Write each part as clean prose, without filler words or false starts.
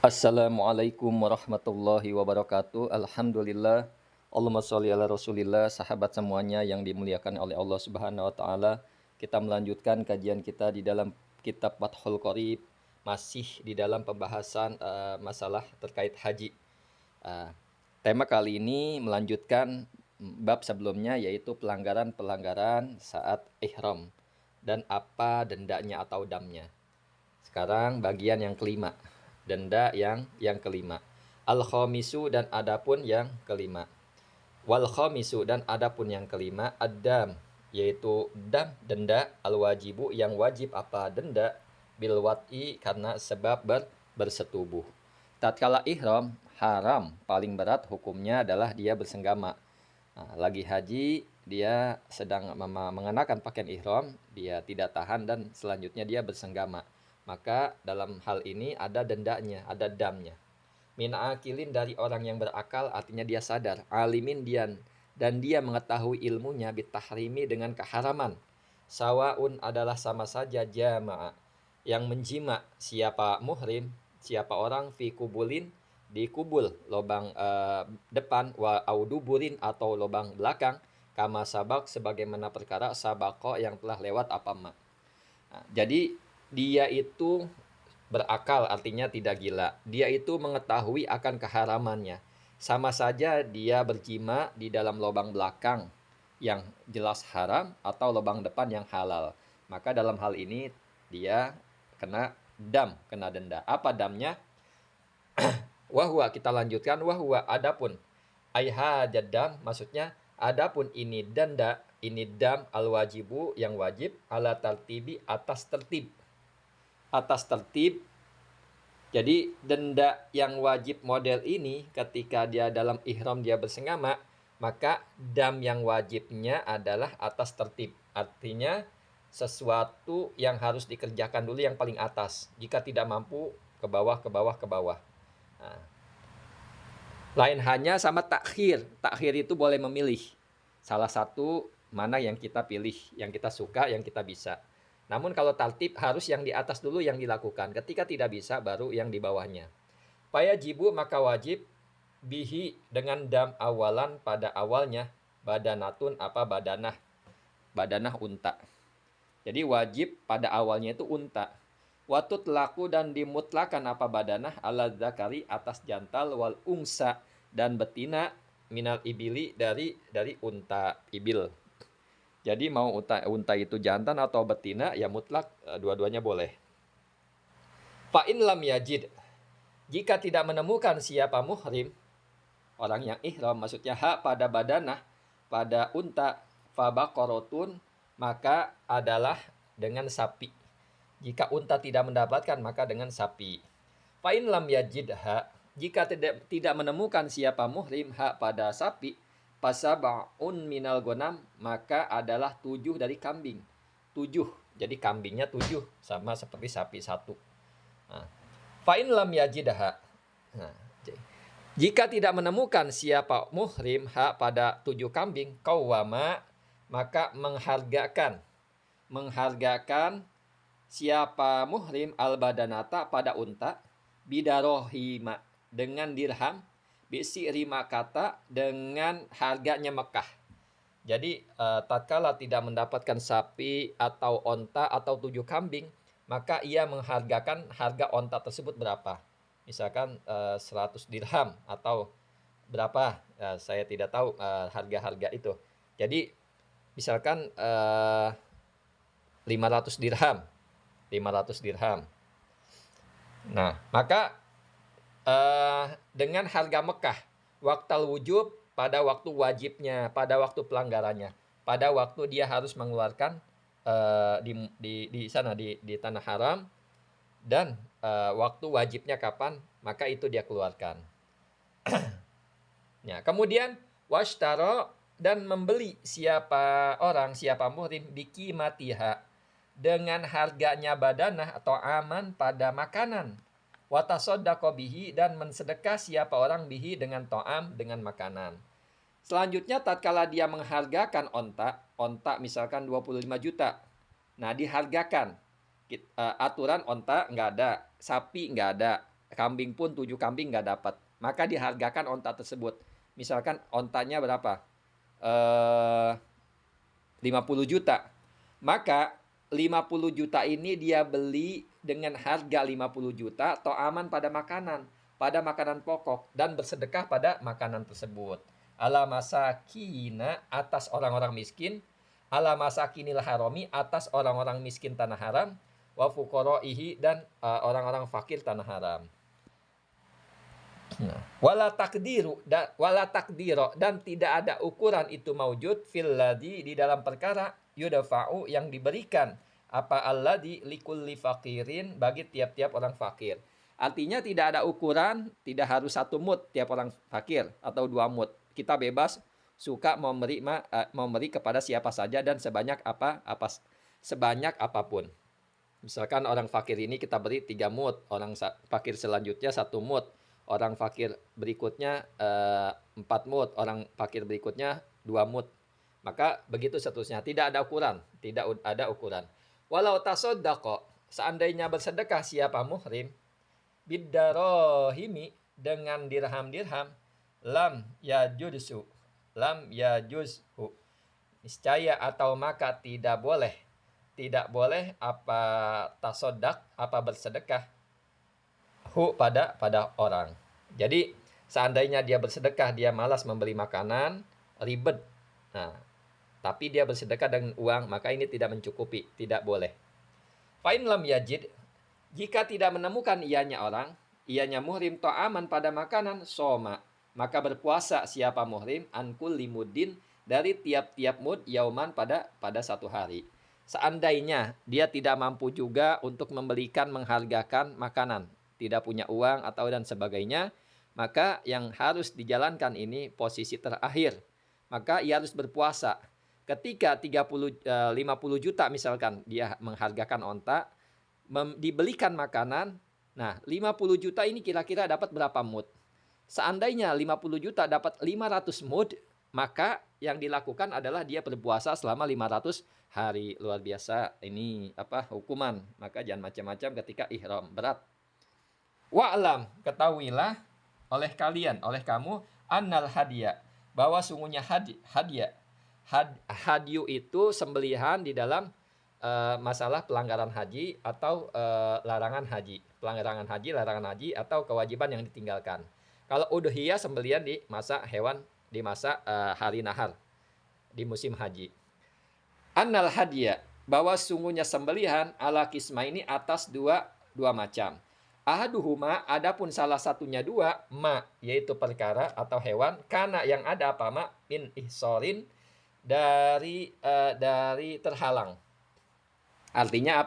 Assalamualaikum warahmatullahi wabarakatuh. Alhamdulillah. Allahumma sholli ala Rasulillah, sahabat semuanya yang dimuliakan oleh Allah Subhanahu wa taala. Kita melanjutkan kajian kita di dalam kitab Fathul Qorib, masih di dalam pembahasan masalah terkait haji. Uh, Tema kali ini melanjutkan bab sebelumnya, yaitu pelanggaran-pelanggaran saat ihram dan apa dendanya atau damnya. Sekarang bagian yang kelima, denda yang kelima. Al-khamisu, dan adapun yang kelima. Wal khamisu, dan adapun yang kelima, ad-dam, yaitu dam, denda, al-wajibu, yang wajib apa denda, bil wat'i, karena sebab bersetubuh. Tatkala ihram, haram, paling berat hukumnya adalah dia bersenggama. Nah, lagi haji, dia sedang mengenakan pakaian ihram, dia tidak tahan dan selanjutnya dia bersenggama. Maka dalam hal ini ada dendanya, ada damnya. Min akilin, dari orang yang berakal, artinya dia sadar. Alimin, dan dia mengetahui ilmunya, bitahrimi, dengan keharaman. Sawaun, adalah sama saja, jama'a, yang menjima, siapa muhrim, siapa orang, fi kubulin, di kubul, lubang depan, wa auduburin, atau lubang belakang, kama sabak, sebagaimana perkara sabako yang telah lewat apa ma. Nah, jadi dia itu berakal, artinya tidak gila. Dia itu mengetahui akan keharamannya. Sama saja dia berjima di dalam lubang belakang yang jelas haram atau lubang depan yang halal. Maka dalam hal ini dia kena dam, kena denda. Apa damnya? Wahwa, kita lanjutkan. Wahwa, adapun. Aiha jadam, maksudnya adapun ini denda, ini dam, al wajibu, yang wajib, ala tertibi, atas tertib. Atas tertib. Jadi denda yang wajib model ini ketika dia dalam ihram, dia bersenggama, maka dam yang wajibnya adalah atas tertib. Artinya sesuatu yang harus dikerjakan dulu yang paling atas. Jika tidak mampu, ke bawah, ke bawah, ke bawah. Nah, lain hanya sama takhir. Takhir itu boleh memilih salah satu mana yang kita pilih, yang kita suka, yang kita bisa. Namun kalau tartib harus yang di atas dulu yang dilakukan. Ketika tidak bisa, baru yang di bawahnya. Fayajibu, maka wajib, bihi, dengan dam awalan, pada awalnya, badanatun, apa badanah, badanah unta. Jadi wajib pada awalnya itu unta. Watut laku, dan dimutlakan apa badanah, ala zakari, atas jantal, wal ungsa, dan betina, minal ibili, dari unta ibil. Jadi mau unta itu jantan atau betina, ya mutlak dua-duanya boleh. Fa'in lam yajid, jika tidak menemukan siapa muhrim, orang yang ihram, maksudnya hak pada badanah, pada unta, fabakorotun, maka adalah dengan sapi. Jika unta tidak mendapatkan, maka dengan sapi. Fa'in lam yajid hak, jika tidak menemukan siapa muhrim hak pada sapi, pasaba'un minal gonam, maka adalah 7 dari kambing. 7, jadi kambingnya 7, sama seperti sapi 1. Nah, fa'in lam yajid hak, nah, jika tidak menemukan siapa muhrim hak pada 7 kambing, qawwama, maka menghargakan siapa muhrim al-badanata, pada unta, bidarohima, dengan dirham, bisi rima kata, dengan harganya Mekah. Jadi tatkala tidak mendapatkan sapi atau onta atau 7 kambing, maka ia menghargakan harga onta tersebut berapa. Misalkan 100 dirham atau berapa, saya tidak tahu harga-harga itu. Jadi misalkan 500 dirham. 500 dirham. Nah, maka dengan harga Mekah, waktal wujub, pada waktu wajibnya, pada waktu pelanggarannya, pada waktu dia harus mengeluarkan di sana, di tanah haram, dan waktu wajibnya kapan, maka itu dia keluarkan. Ya, kemudian washtaro, dan membeli siapa orang, siapa muhrim, bikimatiha, dengan harganya badanah atau aman, pada makanan. Watasoddaqo bihi, dan mensedekah siapa orang bihi, dengan to'am, dengan makanan. Selanjutnya tatkala dia menghargakan onta misalkan 25 juta. Nah, dihargakan. Aturan onta nggak ada, sapi nggak ada. kambing pun 7 kambing nggak dapat. Maka dihargakan onta tersebut. Misalkan ontanya berapa? 50 juta. Maka 50 juta ini dia beli dengan harga 50 juta atau aman pada makanan pokok dan bersedekah pada makanan tersebut. Ala masakina atas orang-orang miskin, ala masakinil harami atas orang-orang miskin tanah haram, wa fuqaraihi dan orang-orang fakir tanah haram. Wala takdiro dan tidak ada ukuran itu maujud fil ladzi di dalam perkara yudafa'u yang diberikan apa alladzi likulli faqirin bagi tiap-tiap orang fakir. Artinya tidak ada ukuran, tidak harus 1 mud tiap orang fakir atau 2 mud. Kita bebas suka memberi kepada siapa saja dan sebanyak apapun. Misalkan orang fakir ini kita beri 3 mud, orang fakir selanjutnya 1 mud, orang fakir berikutnya 4 mud, orang fakir berikutnya 2 mud. Maka begitu seterusnya, tidak ada ukuran. Walau tasaddaqa, seandainya bersedekah siapa muhrim biddarahimi dengan dirham-dirham, lam yajuzhu, niscaya atau maka tidak boleh apa tasodak, apa bersedekah pada orang. Jadi seandainya dia bersedekah, dia malas membeli makanan, ribet. Nah, tapi dia bersedekah dengan uang, maka ini tidak mencukupi, tidak boleh. Fa'in lam yajid, jika tidak menemukan ianya muhrim ta'aman pada makanan, soma, maka berpuasa siapa muhrim ankul limudin dari tiap-tiap mud yauman pada 1 hari. Seandainya dia tidak mampu juga untuk menghargakan makanan, tidak punya uang atau dan sebagainya, maka yang harus dijalankan ini posisi terakhir. Maka ia harus berpuasa. Ketika 50 juta misalkan dia menghargakan onta, dibelikan makanan, nah 50 juta ini kira-kira dapat berapa mud? Seandainya 50 juta dapat 500 mud, maka yang dilakukan adalah dia berpuasa selama 500 hari. Luar biasa ini hukuman. Maka jangan macam-macam ketika ihram, berat. Wa'lam, ketahuilah oleh kamu annal hadiya, bahwa sungguhnya hadyu itu sembelihan di dalam masalah pelanggaran haji atau larangan haji atau kewajiban yang ditinggalkan. Kalau udhiyah sembelihan di masa hari nahar di musim haji. Annal hadiya, bahwa sungguhnya sembelihan ala kisma ini atas dua macam. Ahaduhuma, adapun salah satunya dua, yaitu perkara atau hewan, kana yang ada min ihsorin, dari terhalang. Artinya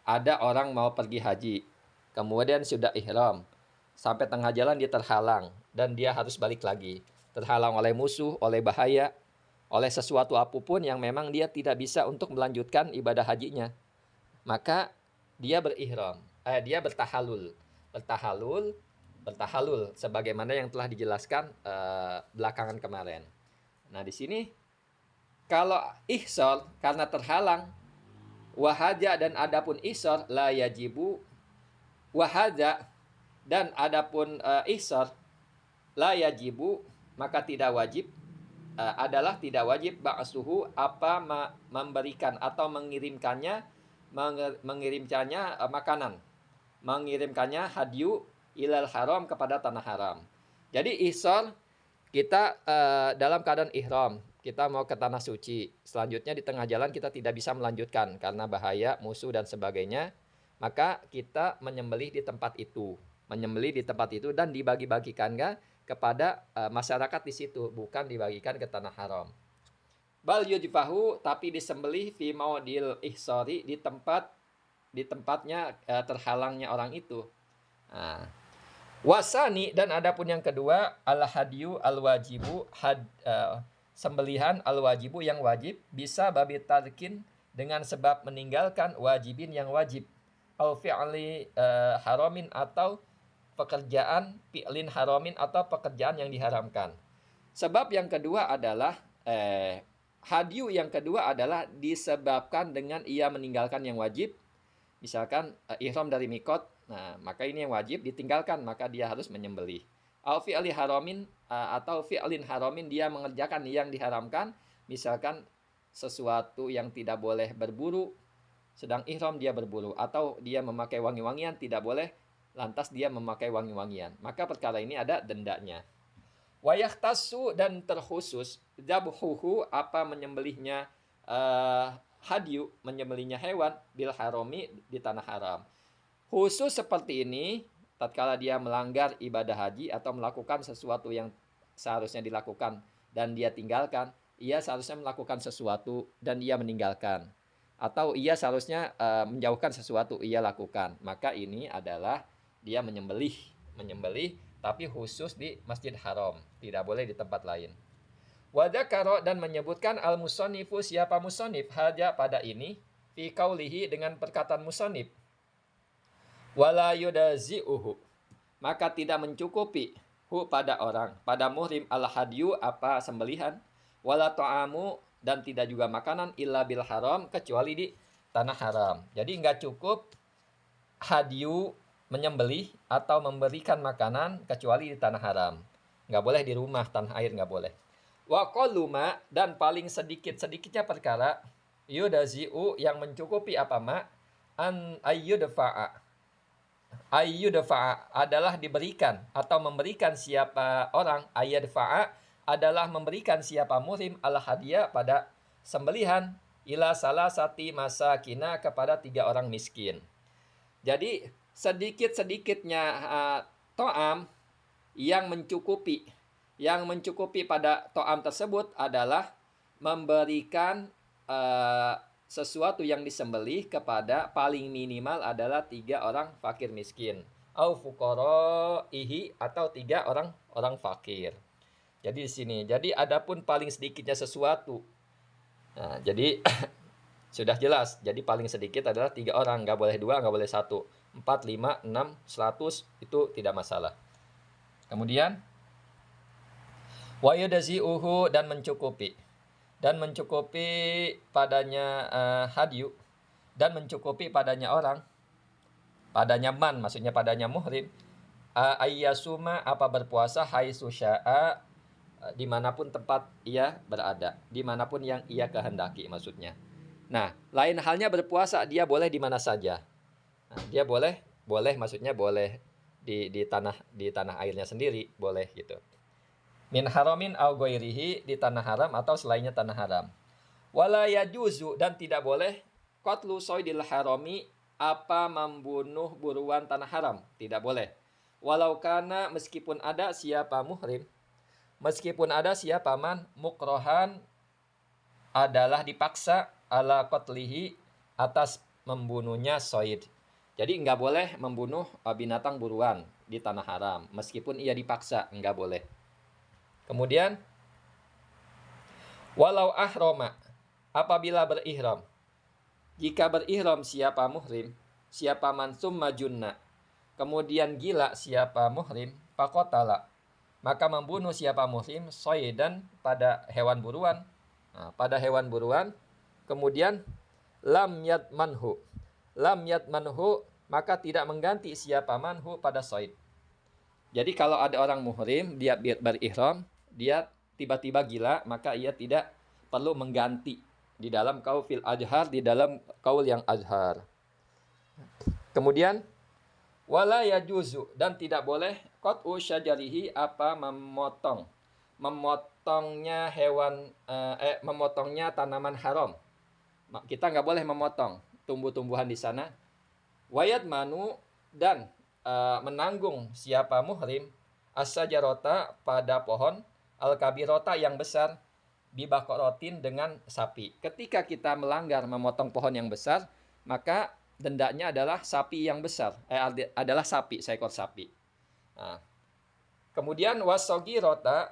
ada orang mau pergi haji, kemudian sudah ihram, sampai tengah jalan dia terhalang dan dia harus balik lagi. Terhalang oleh musuh, oleh bahaya, oleh sesuatu apapun yang memang dia tidak bisa untuk melanjutkan ibadah hajinya. Maka dia berihram, dia bertahalul sebagaimana yang telah dijelaskan belakangan kemarin. Nah, di sini kalau ihsar karena terhalang, wahaja dan adapun ihsar la yajibu, wahaja dan adapun ihsar la yajibu, maka tidak wajib, adalah tidak wajib ba'suhu memberikan atau mengirimkannya makanan, mengirimkannya hadyu ilal haram kepada tanah haram. Jadi ihsar kita dalam keadaan ihram, kita mau ke tanah suci, selanjutnya di tengah jalan kita tidak bisa melanjutkan karena bahaya, musuh dan sebagainya, maka kita menyembelih di tempat itu dan dibagi-bagikan kepada masyarakat di situ, bukan dibagikan ke tanah haram. Bal yudfahu, tapi disembelih fi maudil ihsari, di tempatnya terhalangnya orang itu. Nah, wasani, dan adapun yang kedua, al hadyu al wajibu, sembelihan al wajibu yang wajib, bisa babi tarkin, dengan sebab meninggalkan wajibin yang wajib, au fi'li haramin, atau pekerjaan fi'lin haramin, atau pekerjaan yang diharamkan. Sebab yang kedua adalah hadyu yang kedua adalah disebabkan dengan ia meninggalkan yang wajib, misalkan ihram dari mikot, nah maka ini yang wajib ditinggalkan, maka dia harus menyembelih. Au fi'li haramin, atau fi'lin haramin, dia mengerjakan yang diharamkan, misalkan sesuatu yang tidak boleh berburu, sedang ihram dia berburu, atau dia memakai wangi-wangian tidak boleh, lantas dia memakai wangi-wangian, maka perkara ini ada dendanya. Wayahtasu, dan terkhusus dzabhuhu, apa menyembelihnya, hadyu, menyembelihnya hewan, bil harami, di tanah haram. Khusus seperti ini tatkala dia melanggar ibadah haji atau melakukan sesuatu yang seharusnya dilakukan dan dia tinggalkan, ia seharusnya melakukan sesuatu dan ia meninggalkan, atau ia seharusnya menjauhkan sesuatu ia lakukan, maka ini adalah dia menyembelih tapi khusus di Masjid Haram, tidak boleh di tempat lain. Wadakaro, dan menyebutkan al-musonnifu, siapa musonif, haja pada ini, fi kaulihi, dengan perkataan musonif, wala yudazi'uhu, maka tidak mencukupi hu pada orang, pada muhrim, al-hadyu, apa sembelihan, wala ta'amu, dan tidak juga makanan, illa bil haram, kecuali di tanah haram. Jadi nggak cukup hadyu, menyembelih atau memberikan makanan kecuali di tanah haram. Nggak boleh di rumah, tanah air nggak boleh. Wa qaluma, dan paling sedikit-sedikitnya perkara, yudazi'u, yang mencukupi apa ma, an ayyudfa'a, adalah diberikan atau memberikan siapa orang, ayyadfa'a adalah memberikan siapa muhrim, al hadiah, pada sembelihan, ila salasati masakina, kepada 3 orang miskin. Jadi sedikit-sedikitnya to'am yang mencukupi pada to'am tersebut adalah memberikan sesuatu yang disembelih kepada paling minimal adalah 3 orang fakir miskin, au fuqaraihi, atau 3 orang fakir. Jadi di sini, jadi adapun paling sedikitnya sesuatu, nah jadi sudah jelas. Jadi paling sedikit adalah 3 orang, nggak boleh 2, nggak boleh 1. 4, 5, 6, 100 itu tidak masalah. Kemudian wa yudazi'uhu, dan mencukupi padanya hadyu, dan mencukupi padanya orang, padanya man, maksudnya padanya muhrim, ayyasuma, apa berpuasa, haitsu syaa, dimanapun tempat ia berada, dimanapun yang ia kehendaki maksudnya. Nah, lain halnya berpuasa, dia boleh di mana saja. Nah, dia boleh maksudnya boleh di tanah airnya sendiri, boleh gitu. Min haramin au ghairihi, di tanah haram atau selainnya tanah haram. Wala yajuzu, dan tidak boleh qatlu soidil harami, apa membunuh buruan tanah haram, tidak boleh. Walau kana, meskipun ada siapa muhrim, meskipun ada siapa man, mukrohan, adalah dipaksa, ala qatlihi, atas membunuhnya soid. Jadi nggak boleh membunuh binatang buruan di tanah haram, meskipun ia dipaksa, nggak boleh. Kemudian, walau ahroma, apabila berihram, jika berihram siapa muhrim, siapa mansum majunna, kemudian gila siapa muhrim, pakotala, maka membunuh siapa muhrim, soidan, pada hewan buruan. Nah, pada hewan buruan, kemudian lam yatmanhu, maka tidak mengganti siapa manhu pada soid. Jadi kalau ada orang muhrim, dia berihram, dia tiba-tiba gila, maka ia tidak perlu mengganti di dalam qaul fil ajhar, di dalam qaul yang azhar. Kemudian wala yajuzu, dan tidak boleh qat'u syajarihi, apa memotongnya hewan, memotongnya tanaman haram. Kita nggak boleh memotong tumbuh-tumbuhan di sana. Wayat manu, dan menanggung siapa muhrim, as-sajarota, pada pohon, al-kabirota, yang besar, bibakorotin, dengan sapi. Ketika kita melanggar memotong pohon yang besar, maka dendanya adalah sapi yang besar, adalah sapi, seekor sapi. Nah, kemudian wasogirota,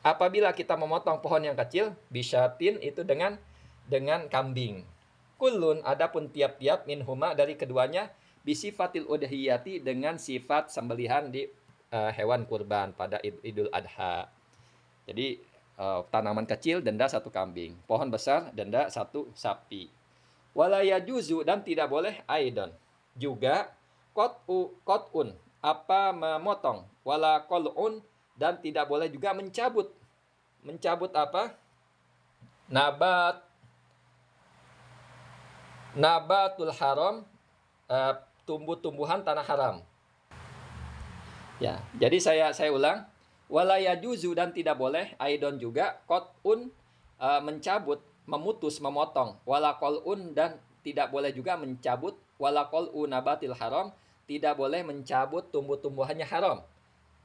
apabila kita memotong pohon yang kecil, bisyatin, itu dengan kambing. Kulun, adapun tiap-tiap, minhuma, dari keduanya, bisifatil udhiyati, dengan sifat sembelihan di hewan kurban pada Idul Adha. Jadi tanaman kecil denda 1 kambing, pohon besar denda 1 sapi. Wala yajuzu dan tidak boleh aidon. Juga qot'un apa memotong, wala qol'un dan tidak boleh juga mencabut. Mencabut apa? Nabatul haram, tumbuh-tumbuhan tanah haram. Ya, jadi saya ulang, wala yajuzu dan tidak boleh aidon juga qot'un mencabut, memutus, memotong, wala qol'un dan tidak boleh juga mencabut, wala qol'u nabatil haram, tidak boleh mencabut tumbuh-tumbuhannya haram.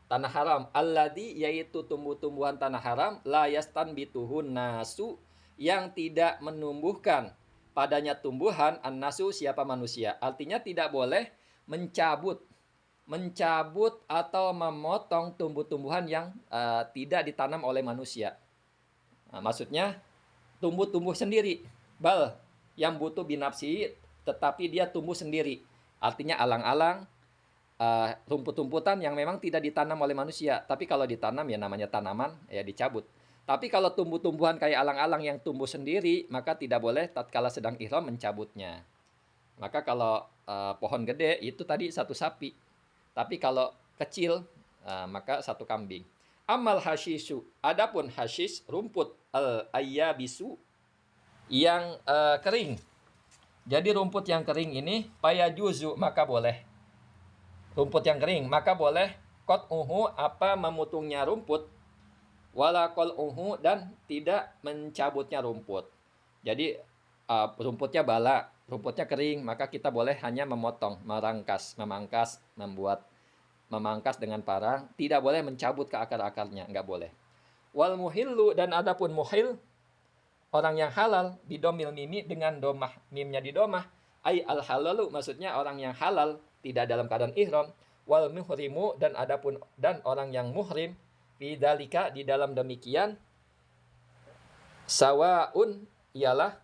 Tanah haram, alladzi yaitu tumbuh-tumbuhan tanah haram, la yastanbituhun nasu yang tidak menumbuhkan padanya tumbuhan annasu siapa manusia. Artinya tidak boleh mencabut atau memotong tumbuh-tumbuhan yang tidak ditanam oleh manusia. Nah, maksudnya tumbuh-tumbuh sendiri. Bal yang butuh binafsi tetapi dia tumbuh sendiri. Artinya alang-alang, rumput-rumputan yang memang tidak ditanam oleh manusia. Tapi kalau ditanam ya namanya tanaman, ya dicabut. Tapi kalau tumbuh-tumbuhan kayak alang-alang yang tumbuh sendiri, maka tidak boleh tatkala sedang ihram mencabutnya. Maka kalau pohon gede itu tadi satu sapi. Tapi kalau kecil maka satu kambing. Amal hashisu, adapun hashis rumput al-ayyabisu yang kering. Jadi rumput yang kering ini payajuzu maka boleh. Rumput yang kering maka boleh qot'uhu apa memotongnya rumput, wala qol'uhu dan tidak mencabutnya rumput. Jadi rumputnya bala, rumputnya kering, maka kita boleh hanya memotong, memangkas, memangkas dengan parang, tidak boleh mencabut ke akar-akarnya, nggak boleh. Wal muhillu dan adapun muhil, orang yang halal, bidomil mimi dengan domah, mimnya di domah, ay al halalu maksudnya orang yang halal tidak dalam keadaan ihram. Wal muhrimu dan orang yang muhrim, fidzalika di dalam demikian, sawaun ialah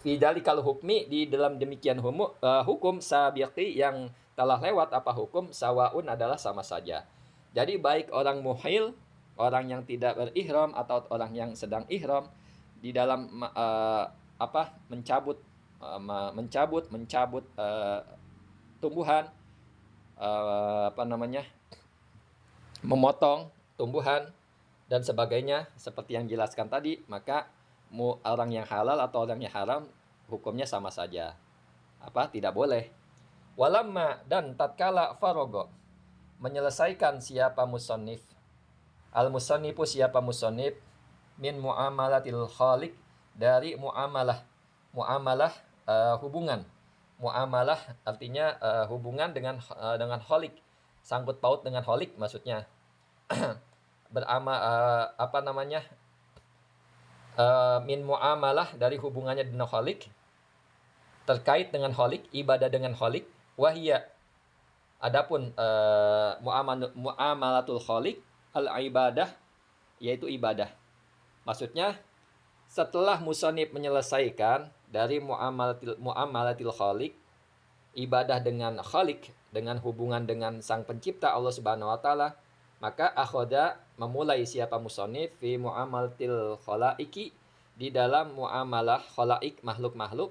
fidzalikal hukmi di dalam demikian hukum sabiqi yang telah lewat apa hukum sawaun adalah sama saja. Jadi baik orang muhil, orang yang tidak berihram atau orang yang sedang ihram di dalam mencabut tumbuhan, memotong tumbuhan dan sebagainya seperti yang jelaskan tadi, maka orang yang halal atau orang yang haram hukumnya sama saja. Tidak boleh. Walamma dan tatkala farogo menyelesaikan siapa musannif, al musannifu siapa musannif, min muamalatil khaliq dari muamalah hubungan. Muamalah artinya hubungan dengan khaliq, sangkut paut dengan khaliq maksudnya. Min muamalah dari hubungannya dengan khaliq, terkait dengan khaliq, ibadah dengan khaliq, wahia adapun muamalatul khaliq al ibadah yaitu ibadah. Maksudnya setelah musannif menyelesaikan dari muamalatil khaliq, ibadah dengan khaliq, dengan hubungan dengan sang pencipta Allah Subhanahu wa taala, maka akhoda memulai siapa musannif fi muamalatil khalaiki di dalam muamalah khalaik, makhluk-makhluk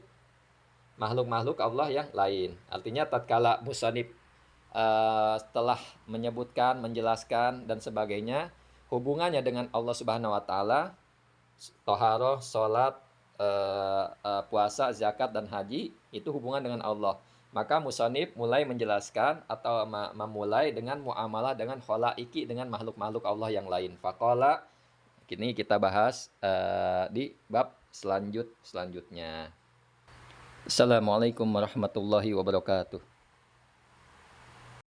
Allah yang lain. Artinya tatkala musannif setelah menyebutkan, menjelaskan dan sebagainya hubungannya dengan Allah Subhanahu wa taala, toharoh, salat, puasa, zakat dan haji itu hubungan dengan Allah. Maka musannif mulai menjelaskan atau memulai dengan muamalah dengan khalaiki, dengan makhluk-makhluk Allah yang lain. Faqala, kini kita bahas di bab selanjutnya. Assalamualaikum warahmatullahi wabarakatuh.